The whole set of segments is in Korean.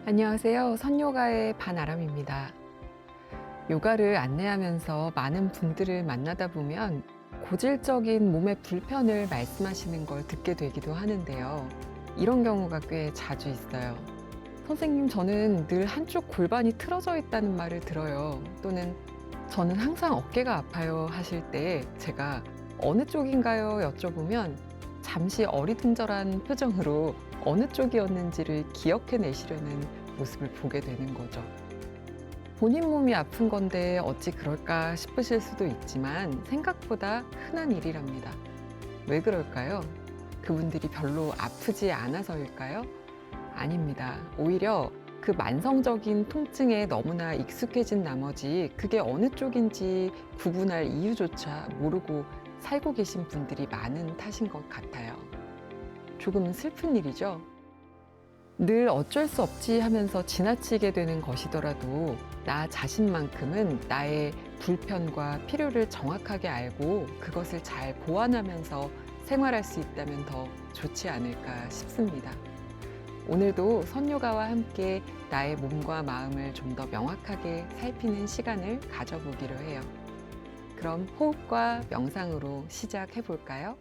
안녕하세요. 선요가의 반아람입니다. 요가를 안내하면서 많은 분들을 만나다 보면 고질적인 몸의 불편을 말씀하시는 걸 듣게 되기도 하는데요. 이런 경우가 꽤 자주 있어요. 선생님, 저는 늘 한쪽 골반이 틀어져 있다는 말을 들어요. 또는 저는 항상 어깨가 아파요 하실 때 제가 어느 쪽인가요? 여쭤보면 잠시 어리둥절한 표정으로 어느 쪽이었는지를 기억해내시려는 모습을 보게 되는 거죠. 본인 몸이 아픈 건데 어찌 그럴까 싶으실 수도 있지만 생각보다 흔한 일이랍니다. 왜 그럴까요? 그분들이 별로 아프지 않아서일까요? 아닙니다. 오히려 그 만성적인 통증에 너무나 익숙해진 나머지 그게 어느 쪽인지 구분할 이유조차 모르고 살고 계신 분들이 많은 탓인 것 같아요. 조금은 슬픈 일이죠. 늘 어쩔 수 없지 하면서 지나치게 되는 것이더라도 나 자신만큼은 나의 불편과 필요를 정확하게 알고 그것을 잘 보완하면서 생활할 수 있다면 더 좋지 않을까 싶습니다. 오늘도 선요가와 함께 나의 몸과 마음을 좀 더 명확하게 살피는 시간을 가져보기로 해요. 그럼 호흡과 명상으로 시작해 볼까요?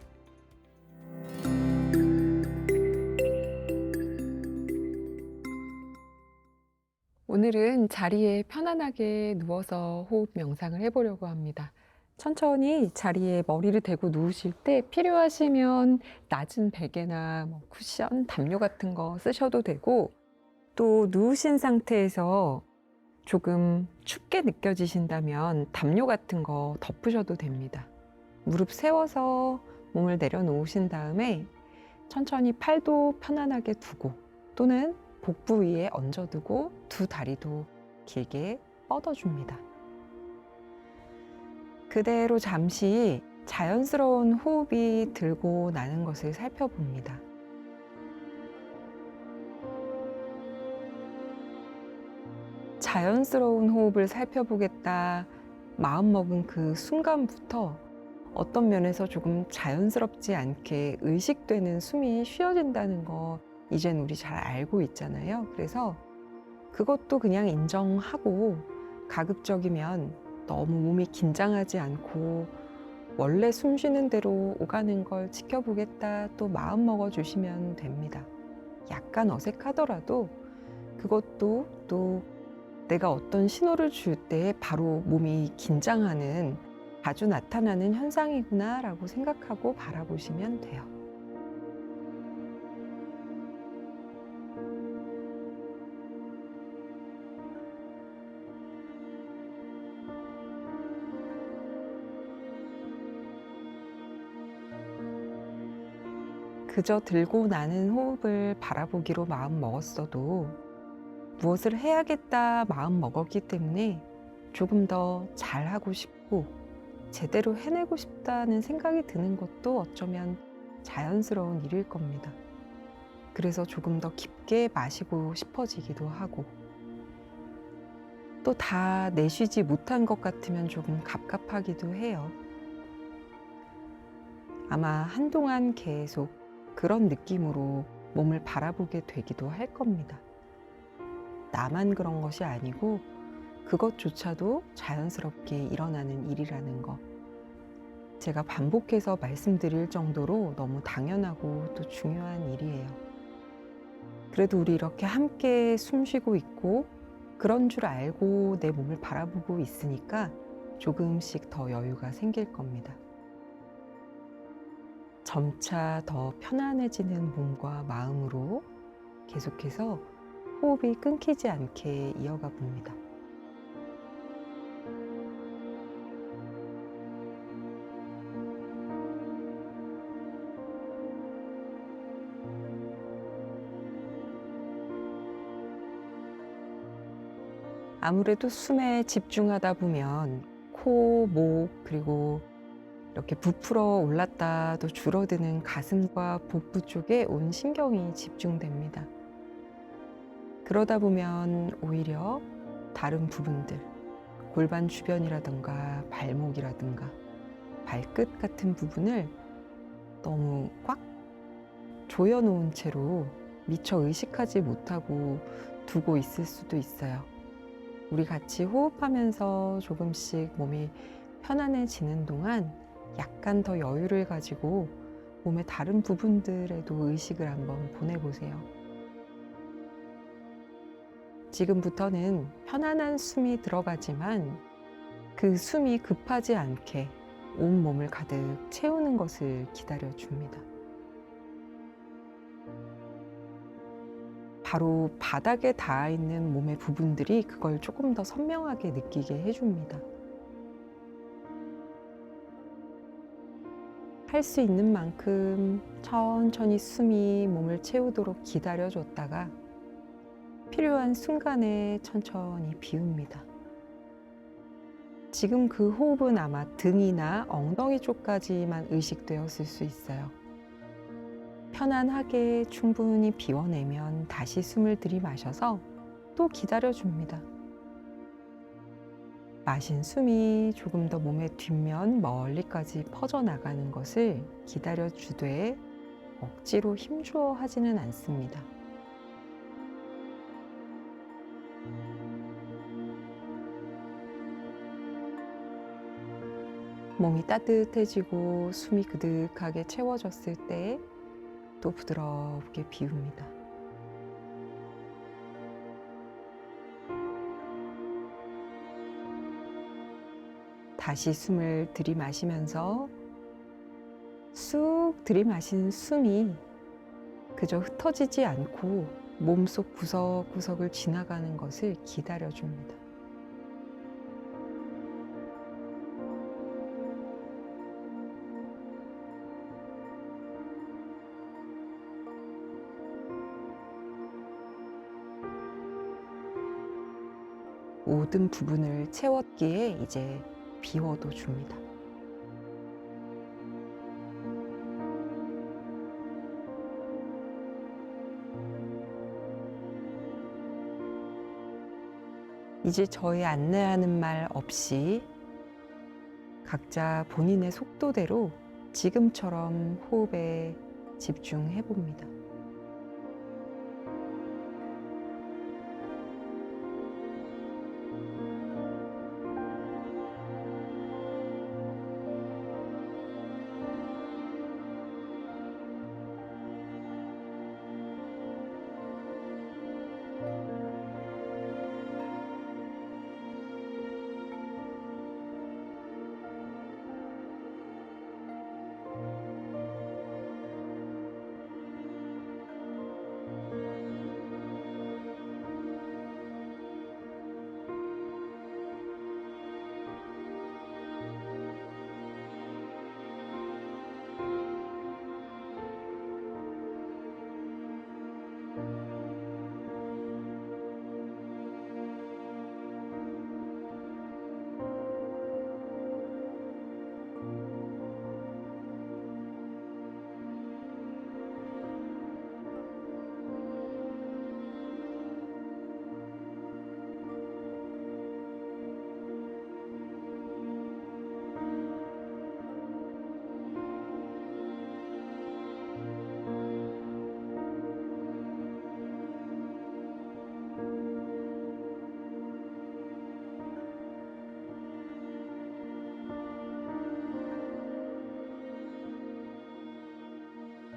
오늘은 자리에 편안하게 누워서 호흡 명상을 해보려고 합니다. 천천히 자리에 머리를 대고 누우실 때 필요하시면 낮은 베개나 쿠션, 담요 같은 거 쓰셔도 되고, 또 누우신 상태에서 조금 춥게 느껴지신다면 담요 같은 거 덮으셔도 됩니다. 무릎 세워서 몸을 내려놓으신 다음에 천천히 팔도 편안하게 두고 또는 복부 위에 얹어두고 두 다리도 길게 뻗어줍니다. 그대로 잠시 자연스러운 호흡이 들고 나는 것을 살펴봅니다. 자연스러운 호흡을 살펴보겠다 마음먹은 그 순간부터 어떤 면에서 조금 자연스럽지 않게 의식되는 숨이 쉬어진다는 거 이젠 우리 잘 알고 있잖아요. 그래서 그것도 그냥 인정하고 가급적이면 너무 몸이 긴장하지 않고 원래 숨 쉬는 대로 오가는 걸 지켜보겠다 또 마음 먹어 주시면 됩니다. 약간 어색하더라도 그것도 또 내가 어떤 신호를 줄 때 바로 몸이 긴장하는 자주 나타나는 현상이구나 라고 생각하고 바라보시면 돼요. 그저 들고 나는 호흡을 바라보기로 마음 먹었어도 무엇을 해야겠다 마음 먹었기 때문에 조금 더 잘하고 싶고 제대로 해내고 싶다는 생각이 드는 것도 어쩌면 자연스러운 일일 겁니다. 그래서 조금 더 깊게 마시고 싶어지기도 하고 또 다 내쉬지 못한 것 같으면 조금 갑갑하기도 해요. 아마 한동안 계속 그런 느낌으로 몸을 바라보게 되기도 할 겁니다. 나만 그런 것이 아니고 그것조차도 자연스럽게 일어나는 일이라는 것. 제가 반복해서 말씀드릴 정도로 너무 당연하고 또 중요한 일이에요. 그래도 우리 이렇게 함께 숨 쉬고 있고 그런 줄 알고 내 몸을 바라보고 있으니까 조금씩 더 여유가 생길 겁니다. 점차 더 편안해지는 몸과 마음으로 계속해서 호흡이 끊기지 않게 이어가 봅니다. 아무래도 숨에 집중하다 보면 코, 목, 그리고 이렇게 부풀어 올랐다 또 줄어드는 가슴과 복부 쪽에 온 신경이 집중됩니다. 그러다 보면 오히려 다른 부분들, 골반 주변이라든가 발목이라든가 발끝 같은 부분을 너무 꽉 조여놓은 채로 미처 의식하지 못하고 두고 있을 수도 있어요. 우리 같이 호흡하면서 조금씩 몸이 편안해지는 동안 약간 더 여유를 가지고 몸의 다른 부분들에도 의식을 한번 보내보세요. 지금부터는 편안한 숨이 들어가지만 그 숨이 급하지 않게 온몸을 가득 채우는 것을 기다려줍니다. 바로 바닥에 닿아 있는 몸의 부분들이 그걸 조금 더 선명하게 느끼게 해줍니다. 할 수 있는 만큼 천천히 숨이 몸을 채우도록 기다려줬다가 필요한 순간에 천천히 비웁니다. 지금 그 호흡은 아마 등이나 엉덩이 쪽까지만 의식되었을 수 있어요. 편안하게 충분히 비워내면 다시 숨을 들이마셔서 또 기다려줍니다. 마신 숨이 조금 더 몸의 뒷면 멀리까지 퍼져나가는 것을 기다려주되 억지로 힘주어 하지는 않습니다. 몸이 따뜻해지고 숨이 그득하게 채워졌을 때 또 부드럽게 비웁니다. 다시 숨을 들이마시면서 쑥 들이마신 숨이 그저 흩어지지 않고 몸속 구석구석을 지나가는 것을 기다려줍니다. 모든 부분을 채웠기에 이제 비워도 줍니다. 이제 저의 안내하는 말 없이 각자 본인의 속도대로 지금처럼 호흡에 집중해 봅니다.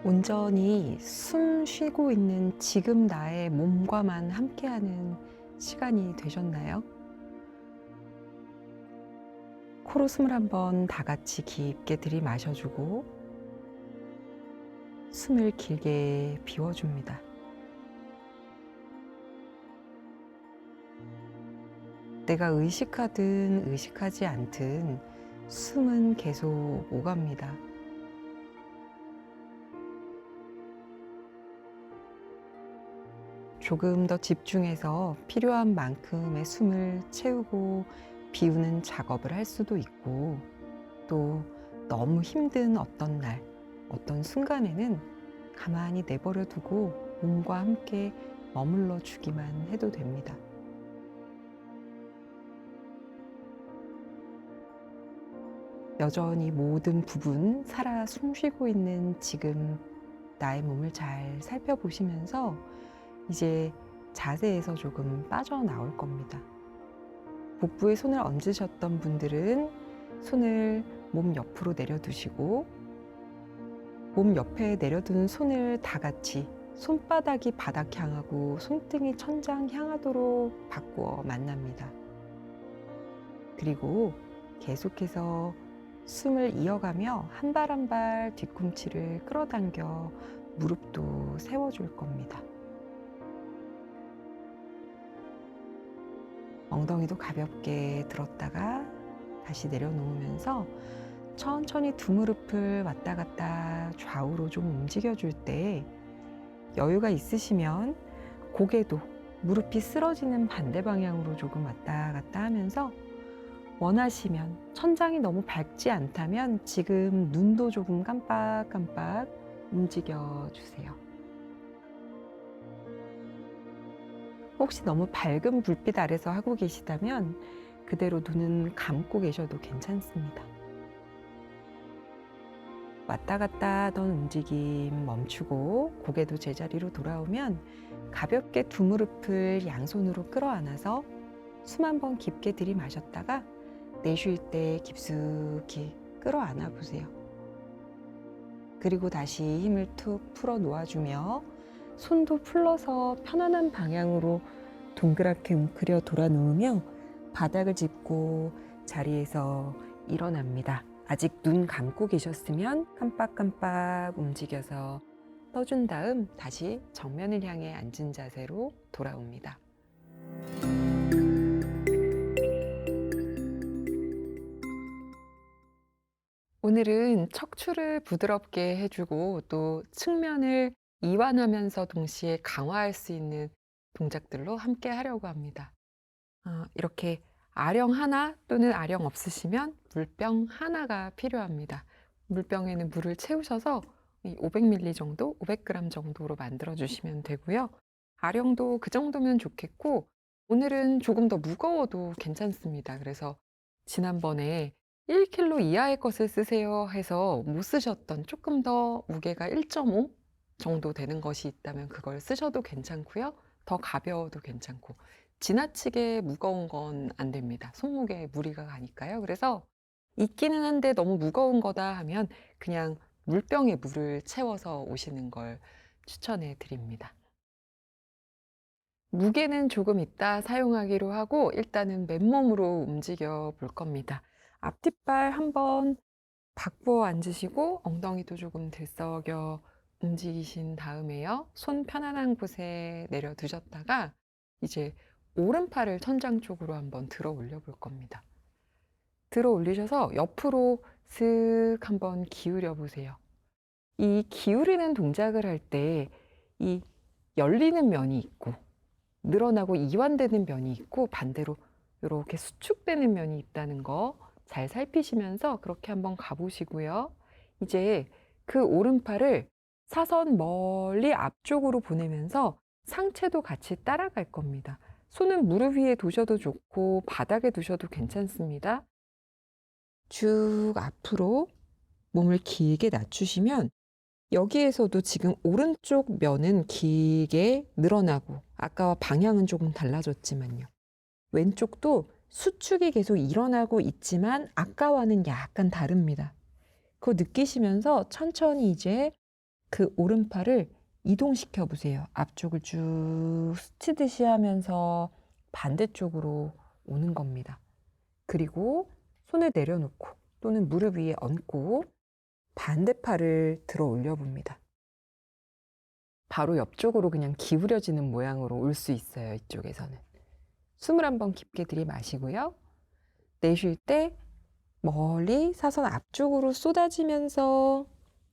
온전히 숨 쉬고 있는 지금 나의 몸과만 함께하는 시간이 되셨나요? 코로 숨을 한번 다 같이 깊게 들이마셔주고 숨을 길게 비워줍니다. 내가 의식하든 의식하지 않든 숨은 계속 오갑니다. 조금 더 집중해서 필요한 만큼의 숨을 채우고 비우는 작업을 할 수도 있고, 또 너무 힘든 어떤 날, 어떤 순간에는 가만히 내버려 두고 몸과 함께 머물러 주기만 해도 됩니다. 여전히 모든 부분 살아 숨쉬고 있는 지금 나의 몸을 잘 살펴보시면서 이제 자세에서 조금 빠져나올 겁니다. 복부에 손을 얹으셨던 분들은 손을 몸 옆으로 내려두시고 몸 옆에 내려둔 손을 다 같이 손바닥이 바닥 향하고 손등이 천장 향하도록 바꾸어 만납니다. 그리고 계속해서 숨을 이어가며 한 발 한 발 뒤꿈치를 끌어당겨 무릎도 세워줄 겁니다. 엉덩이도 가볍게 들었다가 다시 내려놓으면서 천천히 두 무릎을 왔다 갔다 좌우로 좀 움직여줄 때 여유가 있으시면 고개도 무릎이 쓰러지는 반대 방향으로 조금 왔다 갔다 하면서 원하시면 천장이 너무 밝지 않다면 지금 눈도 조금 깜빡깜빡 움직여 주세요. 혹시 너무 밝은 불빛 아래서 하고 계시다면 그대로 눈은 감고 계셔도 괜찮습니다. 왔다 갔다 하던 움직임 멈추고 고개도 제자리로 돌아오면 가볍게 두 무릎을 양손으로 끌어안아서 숨 한번 깊게 들이마셨다가 내쉴 때 깊숙이 끌어안아 보세요. 그리고 다시 힘을 툭 풀어 놓아주며 손도 풀러서 편안한 방향으로 동그랗게 웅크려 돌아 누우며 바닥을 짚고 자리에서 일어납니다. 아직 눈 감고 계셨으면 깜빡깜빡 움직여서 떠준 다음 다시 정면을 향해 앉은 자세로 돌아옵니다. 오늘은 척추를 부드럽게 해주고 또 측면을 이완하면서 동시에 강화할 수 있는 동작들로 함께 하려고 합니다. 이렇게 아령 하나 또는 아령 없으시면 물병 하나가 필요합니다. 물병에는 물을 채우셔서 500ml 정도, 500g 정도로 만들어 주시면 되고요. 아령도 그 정도면 좋겠고 오늘은 조금 더 무거워도 괜찮습니다. 그래서 지난번에 1kg 이하의 것을 쓰세요 해서 못 쓰셨던 조금 더 무게가 1.5 정도 되는 것이 있다면 그걸 쓰셔도 괜찮고요. 더 가벼워도 괜찮고 지나치게 무거운 건 안 됩니다. 손목에 무리가 가니까요. 그래서 있기는 한데 너무 무거운 거다 하면 그냥 물병에 물을 채워서 오시는 걸 추천해 드립니다. 무게는 조금 이따 사용하기로 하고 일단은 맨몸으로 움직여 볼 겁니다. 앞뒷발 한번 바꾸어 앉으시고 엉덩이도 조금 들썩여 움직이신 다음에요. 손 편안한 곳에 내려두셨다가 이제 오른팔을 천장 쪽으로 한번 들어 올려 볼 겁니다. 들어 올리셔서 옆으로 슥 한번 기울여 보세요. 이 기울이는 동작을 할 때 이 열리는 면이 있고 늘어나고 이완되는 면이 있고 반대로 이렇게 수축되는 면이 있다는 거 잘 살피시면서 그렇게 한번 가보시고요. 이제 그 오른팔을 사선 멀리 앞쪽으로 보내면서 상체도 같이 따라갈 겁니다. 손은 무릎 위에 두셔도 좋고 바닥에 두셔도 괜찮습니다. 쭉 앞으로 몸을 길게 낮추시면 여기에서도 지금 오른쪽 면은 길게 늘어나고 아까와 방향은 조금 달라졌지만요. 왼쪽도 수축이 계속 일어나고 있지만 아까와는 약간 다릅니다. 그거 느끼시면서 천천히 이제 그 오른팔을 이동시켜 보세요. 앞쪽을 쭉 스치듯이 하면서 반대쪽으로 오는 겁니다. 그리고 손을 내려놓고 또는 무릎 위에 얹고 반대팔을 들어 올려 봅니다. 바로 옆쪽으로 그냥 기울여지는 모양으로 올 수 있어요. 이쪽에서는. 숨을 한번 깊게 들이마시고요. 내쉴 때 멀리 사선 앞쪽으로 쏟아지면서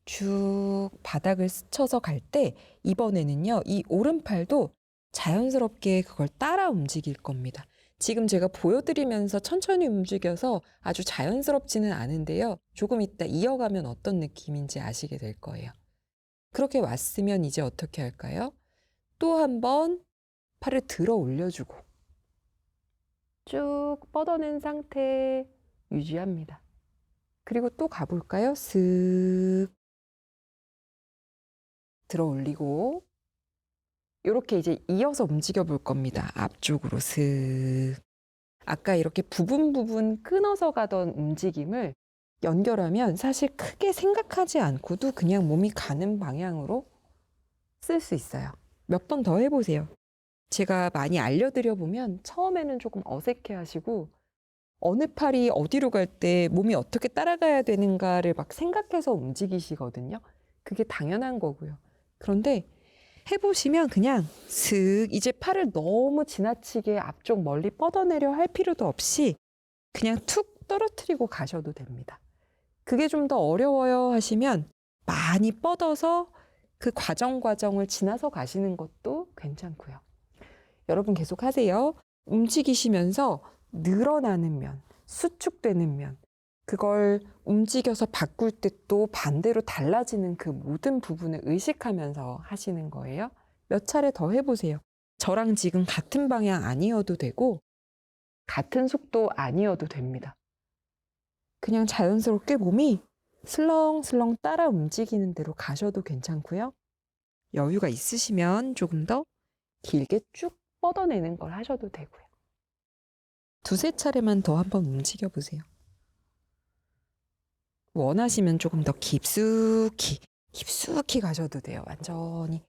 쭉 바닥을 스쳐서 갈 때 이번에는요. 이 오른팔도 자연스럽게 그걸 따라 움직일 겁니다. 지금 제가 보여드리면서 천천히 움직여서 아주 자연스럽지는 않은데요. 조금 이따 이어가면 어떤 느낌인지 아시게 될 거예요. 그렇게 왔으면 이제 어떻게 할까요? 또 한번 팔을 들어 올려주고 쭉 뻗어낸 상태 유지합니다. 그리고 또 가볼까요? 슥 들어 올리고 요렇게 이제 이어서 움직여 볼 겁니다. 앞쪽으로 슥. 아까 이렇게 부분 부분 끊어서 가던 움직임을 연결하면 사실 크게 생각하지 않고도 그냥 몸이 가는 방향으로 쓸 수 있어요. 몇 번 더 해보세요. 제가 많이 알려드려 보면 처음에는 조금 어색해 하시고 어느 팔이 어디로 갈 때 몸이 어떻게 따라가야 되는가를 막 생각해서 움직이시거든요. 그게 당연한 거고요. 그런데 해보시면 그냥 슥 이제 팔을 너무 지나치게 앞쪽 멀리 뻗어내려 할 필요도 없이 그냥 툭 떨어뜨리고 가셔도 됩니다. 그게 좀 더 어려워요 하시면 많이 뻗어서 그 과정을 지나서 가시는 것도 괜찮고요. 여러분 계속 하세요. 움직이시면서 늘어나는 면, 수축되는 면, 그걸 움직여서 바꿀 때 또 반대로 달라지는 그 모든 부분을 의식하면서 하시는 거예요. 몇 차례 더 해보세요. 저랑 지금 같은 방향 아니어도 되고 같은 속도 아니어도 됩니다. 그냥 자연스럽게 몸이 슬렁슬렁 따라 움직이는 대로 가셔도 괜찮고요. 여유가 있으시면 조금 더 길게 쭉 뻗어내는 걸 하셔도 되고요. 두세 차례만 더 한번 움직여 보세요. 원하시면 조금 더 깊숙이 가셔도 돼요. 완전히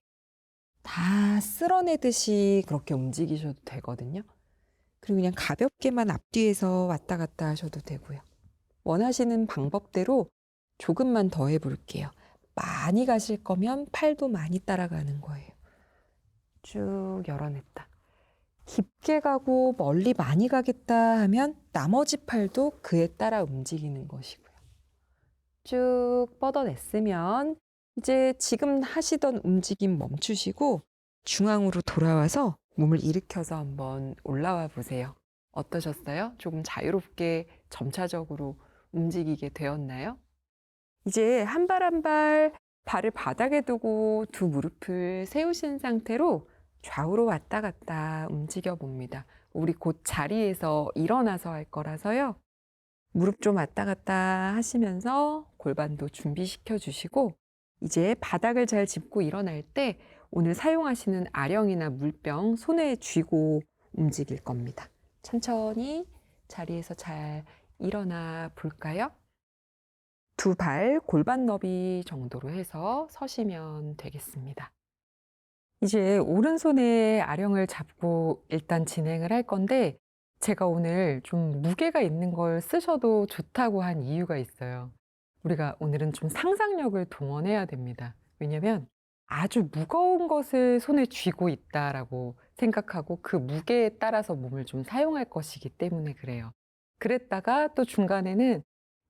다 쓸어내듯이 그렇게 움직이셔도 되거든요. 그리고 그냥 가볍게만 앞뒤에서 왔다 갔다 하셔도 되고요. 원하시는 방법대로 조금만 더 해볼게요. 많이 가실 거면 팔도 많이 따라가는 거예요. 쭉 열어냈다. 깊게 가고 멀리 많이 가겠다 하면 나머지 팔도 그에 따라 움직이는 것이고요. 쭉 뻗어냈으면 이제 지금 하시던 움직임 멈추시고 중앙으로 돌아와서 몸을 일으켜서 한번 올라와 보세요. 어떠셨어요? 조금 자유롭게 점차적으로 움직이게 되었나요? 이제 한 발 한 발 발을 바닥에 두고 두 무릎을 세우신 상태로 좌우로 왔다 갔다 움직여 봅니다. 우리 곧 자리에서 일어나서 할 거라서요. 무릎 좀 왔다 갔다 하시면서 골반도 준비시켜 주시고 이제 바닥을 잘 짚고 일어날 때 오늘 사용하시는 아령이나 물병 손에 쥐고 움직일 겁니다. 천천히 자리에서 잘 일어나 볼까요? 두 발 골반 너비 정도로 해서 서시면 되겠습니다. 이제 오른손에 아령을 잡고 일단 진행을 할 건데 제가 오늘 좀 무게가 있는 걸 쓰셔도 좋다고 한 이유가 있어요. 우리가 오늘은 좀 상상력을 동원해야 됩니다. 왜냐면 아주 무거운 것을 손에 쥐고 있다라고 생각하고 그 무게에 따라서 몸을 좀 사용할 것이기 때문에 그래요. 그랬다가 또 중간에는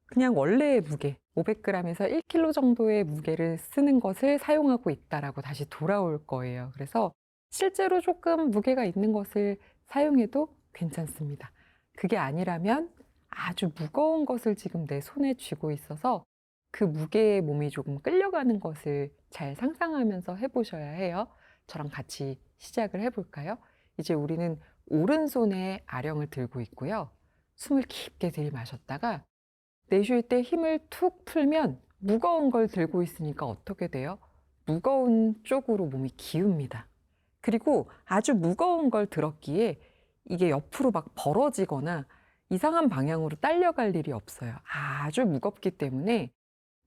그냥 원래의 무게, 500g에서 1kg 정도의 무게를 쓰는 것을 사용하고 있다라고 다시 돌아올 거예요. 그래서 실제로 조금 무게가 있는 것을 사용해도 괜찮습니다. 그게 아니라면 아주 무거운 것을 지금 내 손에 쥐고 있어서 그 무게에 몸이 조금 끌려가는 것을 잘 상상하면서 해보셔야 해요. 저랑 같이 시작을 해볼까요? 이제 우리는 오른손에 아령을 들고 있고요. 숨을 깊게 들이마셨다가 내쉴 때 힘을 툭 풀면 무거운 걸 들고 있으니까 어떻게 돼요? 무거운 쪽으로 몸이 기웁니다. 그리고 아주 무거운 걸 들었기에 이게 옆으로 막 벌어지거나 이상한 방향으로 딸려갈 일이 없어요. 아주 무겁기 때문에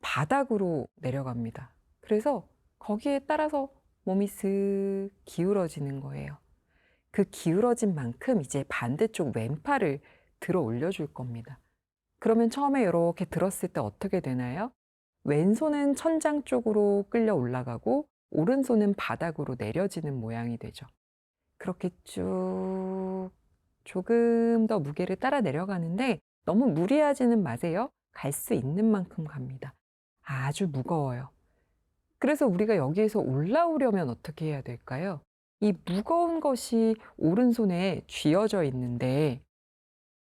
바닥으로 내려갑니다. 그래서 거기에 따라서 몸이 슥 기울어지는 거예요. 그 기울어진 만큼 이제 반대쪽 왼팔을 들어 올려줄 겁니다. 그러면 처음에 이렇게 들었을 때 어떻게 되나요? 왼손은 천장 쪽으로 끌려 올라가고 오른손은 바닥으로 내려지는 모양이 되죠. 그렇게 쭉 조금 더 무게를 따라 내려가는데 너무 무리하지는 마세요. 갈 수 있는 만큼 갑니다. 아주 무거워요. 그래서 우리가 여기에서 올라오려면 어떻게 해야 될까요? 이 무거운 것이 오른손에 쥐어져 있는데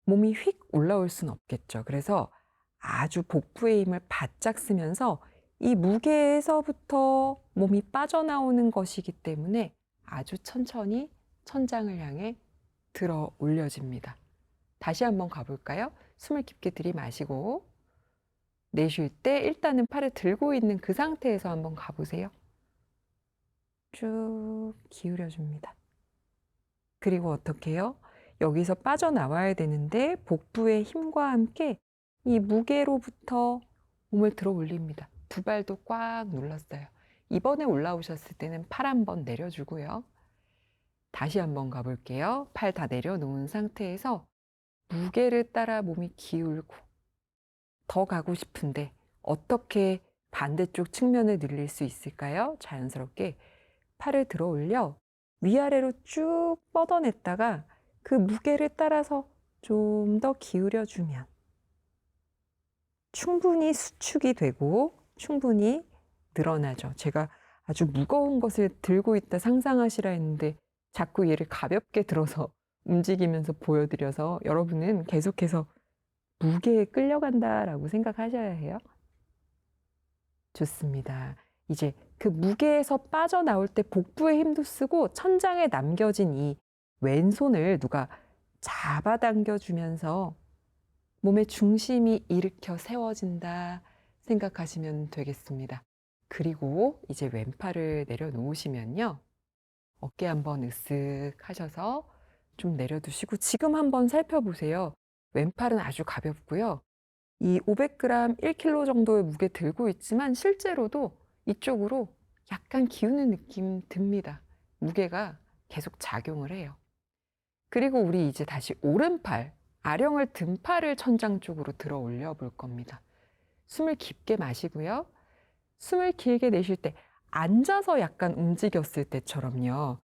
몸이 휙 올라올 수는 없겠죠. 그래서 아주 복부의 힘을 바짝 쓰면서 이 무게에서부터 몸이 빠져나오는 것이기 때문에 아주 천천히 천장을 향해 들어 올려집니다. 다시 한번 가볼까요? 숨을 깊게 들이마시고 내쉴 때 일단은 팔을 들고 있는 그 상태에서 한번 가보세요. 쭉 기울여줍니다. 그리고 어떻게 해요? 여기서 빠져나와야 되는데 복부의 힘과 함께 이 무게로부터 몸을 들어 올립니다. 두 발도 꽉 눌렀어요. 이번에 올라오셨을 때는 팔 한번 내려주고요. 다시 한번 가볼게요. 팔 다 내려놓은 상태에서 무게를 따라 몸이 기울고 더 가고 싶은데 어떻게 반대쪽 측면을 늘릴 수 있을까요? 자연스럽게 팔을 들어 올려 위아래로 쭉 뻗어냈다가 그 무게를 따라서 좀 더 기울여주면 충분히 수축이 되고 충분히 늘어나죠. 제가 아주 무거운 것을 들고 있다 상상하시라 했는데 자꾸 얘를 가볍게 들어서 움직이면서 보여드려서 여러분은 계속해서 무게에 끌려간다라고 생각하셔야 해요. 좋습니다. 이제 그 무게에서 빠져나올 때 복부의 힘도 쓰고 천장에 남겨진 이 왼손을 누가 잡아당겨주면서 몸의 중심이 일으켜 세워진다 생각하시면 되겠습니다. 그리고 이제 왼팔을 내려놓으시면요. 어깨 한번 으쓱 하셔서 좀 내려두시고 지금 한번 살펴보세요. 왼팔은 아주 가볍고요. 이 500g, 1kg 정도의 무게 들고 있지만 실제로도 이쪽으로 약간 기우는 느낌 듭니다. 무게가 계속 작용을 해요. 그리고 우리 이제 다시 오른팔, 아령을 등팔을 천장 쪽으로 들어 올려 볼 겁니다. 숨을 깊게 마시고요. 숨을 길게 내쉴 때 앉아서 약간 움직였을 때처럼요.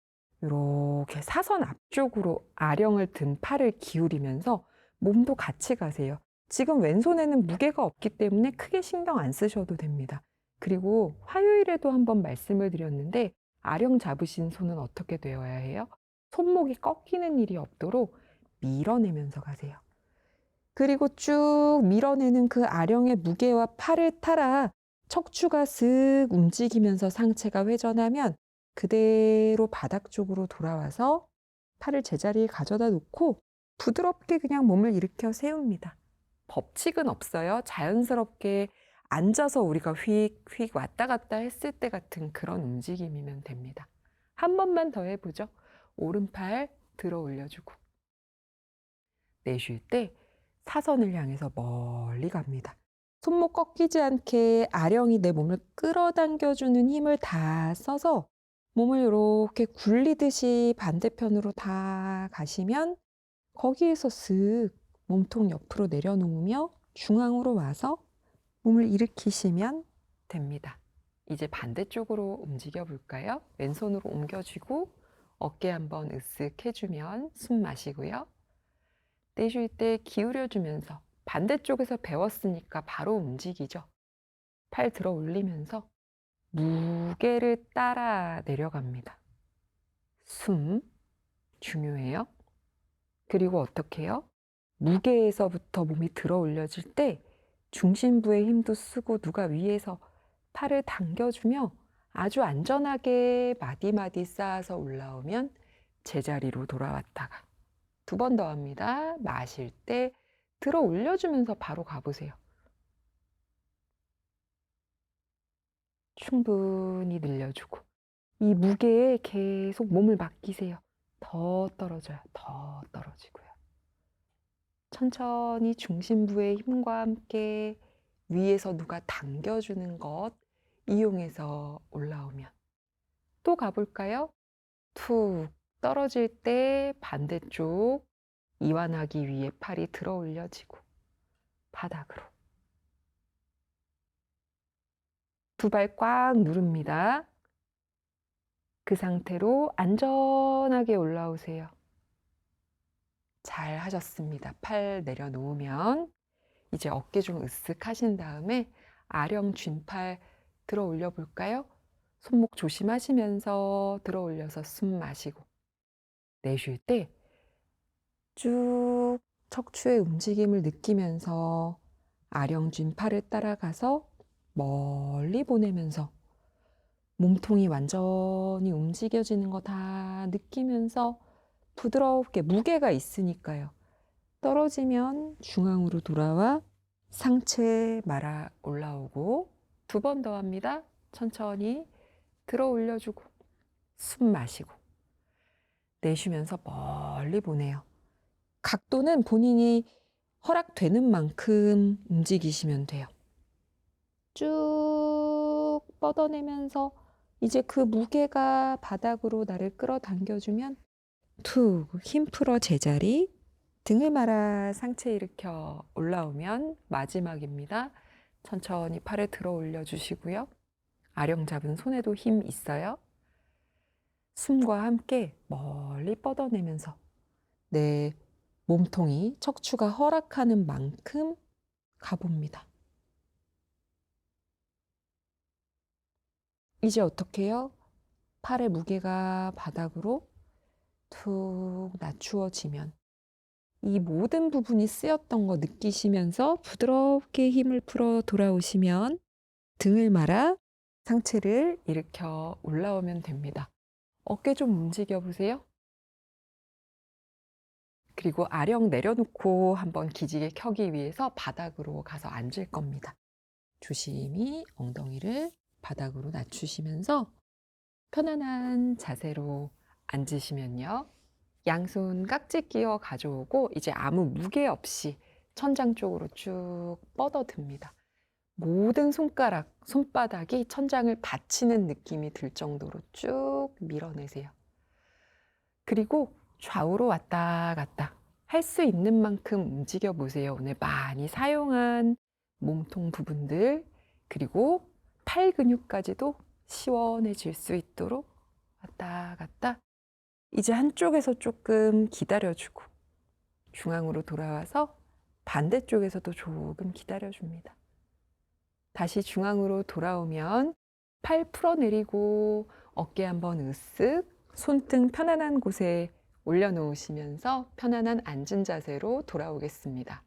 이렇게 사선 앞쪽으로 아령을 든 팔을 기울이면서 몸도 같이 가세요. 지금 왼손에는 무게가 없기 때문에 크게 신경 안 쓰셔도 됩니다. 그리고 화요일에도 한번 말씀을 드렸는데 아령 잡으신 손은 어떻게 되어야 해요? 손목이 꺾이는 일이 없도록 밀어내면서 가세요. 그리고 쭉 밀어내는 그 아령의 무게와 팔을 따라 척추가 슥 움직이면서 상체가 회전하면 그대로 바닥 쪽으로 돌아와서 팔을 제자리에 가져다 놓고 부드럽게 그냥 몸을 일으켜 세웁니다. 법칙은 없어요. 자연스럽게 앉아서 우리가 휙휙 왔다 갔다 했을 때 같은 그런 움직임이면 됩니다. 한 번만 더 해보죠. 오른팔 들어 올려주고 내쉴 때 사선을 향해서 멀리 갑니다. 손목 꺾이지 않게 아령이 내 몸을 끌어당겨주는 힘을 다 써서 몸을 이렇게 굴리듯이 반대편으로 다 가시면 거기에서 쓱 몸통 옆으로 내려놓으며 중앙으로 와서 몸을 일으키시면 됩니다. 이제 반대쪽으로 움직여 볼까요? 왼손으로 옮겨주고 어깨 한번 으쓱 해주면 숨 마시고요. 내쉴 때 기울여주면서 반대쪽에서 배웠으니까 바로 움직이죠. 팔 들어 올리면서 무게를 따라 내려갑니다. 숨 중요해요. 그리고 어떻게 해요? 무게에서부터 몸이 들어 올려질 때 중심부의 힘도 쓰고 누가 위에서 팔을 당겨주며 아주 안전하게 마디마디 쌓아서 올라오면 제자리로 돌아왔다가 두 번 더 합니다. 마실 때 들어 올려주면서 바로 가보세요. 충분히 늘려주고 이 무게에 계속 몸을 맡기세요. 더 떨어져요. 더 떨어지고요. 천천히 중심부의 힘과 함께 위에서 누가 당겨주는 것 이용해서 올라오면 또 가볼까요? 툭 떨어질 때 반대쪽 이완하기 위해 팔이 들어 올려지고 바닥으로 두 발 꽉 누릅니다. 그 상태로 안전하게 올라오세요. 잘 하셨습니다. 팔 내려놓으면 이제 어깨 좀 으쓱 하신 다음에 아령 쥔팔 들어 올려 볼까요? 손목 조심하시면서 들어 올려서 숨 마시고 내쉴 때 쭉 척추의 움직임을 느끼면서 아령 쥔 팔을 따라가서 멀리 보내면서 몸통이 완전히 움직여지는 거 다 느끼면서 부드럽게 무게가 있으니까요. 떨어지면 중앙으로 돌아와 상체 말아 올라오고 두 번 더 합니다. 천천히 들어 올려주고 숨 마시고 내쉬면서 멀리 보내요. 각도는 본인이 허락되는 만큼 움직이시면 돼요. 쭉 뻗어내면서 이제 그 무게가 바닥으로 나를 끌어당겨주면 툭 힘 풀어 제자리, 등을 말아 상체 일으켜 올라오면 마지막입니다. 천천히 팔을 들어 올려주시고요. 아령 잡은 손에도 힘 있어요. 숨과 함께 멀리 뻗어내면서 내 몸통이 척추가 허락하는 만큼 가봅니다. 이제 어떻게 해요? 팔의 무게가 바닥으로 툭 낮추어지면 이 모든 부분이 쓰였던 거 느끼시면서 부드럽게 힘을 풀어 돌아오시면 등을 말아 상체를 일으켜 올라오면 됩니다. 어깨 좀 움직여 보세요. 그리고 아령 내려놓고 한번 기지개 켜기 위해서 바닥으로 가서 앉을 겁니다. 조심히 엉덩이를 바닥으로 낮추시면서 편안한 자세로 앉으시면요. 양손 깍지 끼워 가져오고 이제 아무 무게 없이 천장 쪽으로 쭉 뻗어듭니다. 모든 손가락, 손바닥이 천장을 받치는 느낌이 들 정도로 쭉 밀어내세요. 그리고 좌우로 왔다 갔다 할 수 있는 만큼 움직여 보세요. 오늘 많이 사용한 몸통 부분들, 그리고 팔 근육까지도 시원해질 수 있도록 왔다 갔다. 이제 한쪽에서 조금 기다려주고 중앙으로 돌아와서 반대쪽에서도 조금 기다려줍니다. 다시 중앙으로 돌아오면 팔 풀어내리고 어깨 한번 으쓱, 손등 편안한 곳에 올려놓으시면서 편안한 앉은 자세로 돌아오겠습니다.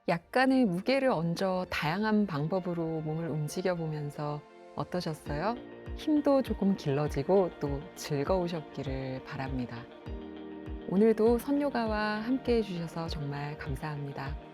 약간의 무게를 얹어 다양한 방법으로 몸을 움직여 보면서 어떠셨어요? 힘도 조금 길러지고 또 즐거우셨기를 바랍니다. 오늘도 선요가와 함께 해주셔서 정말 감사합니다.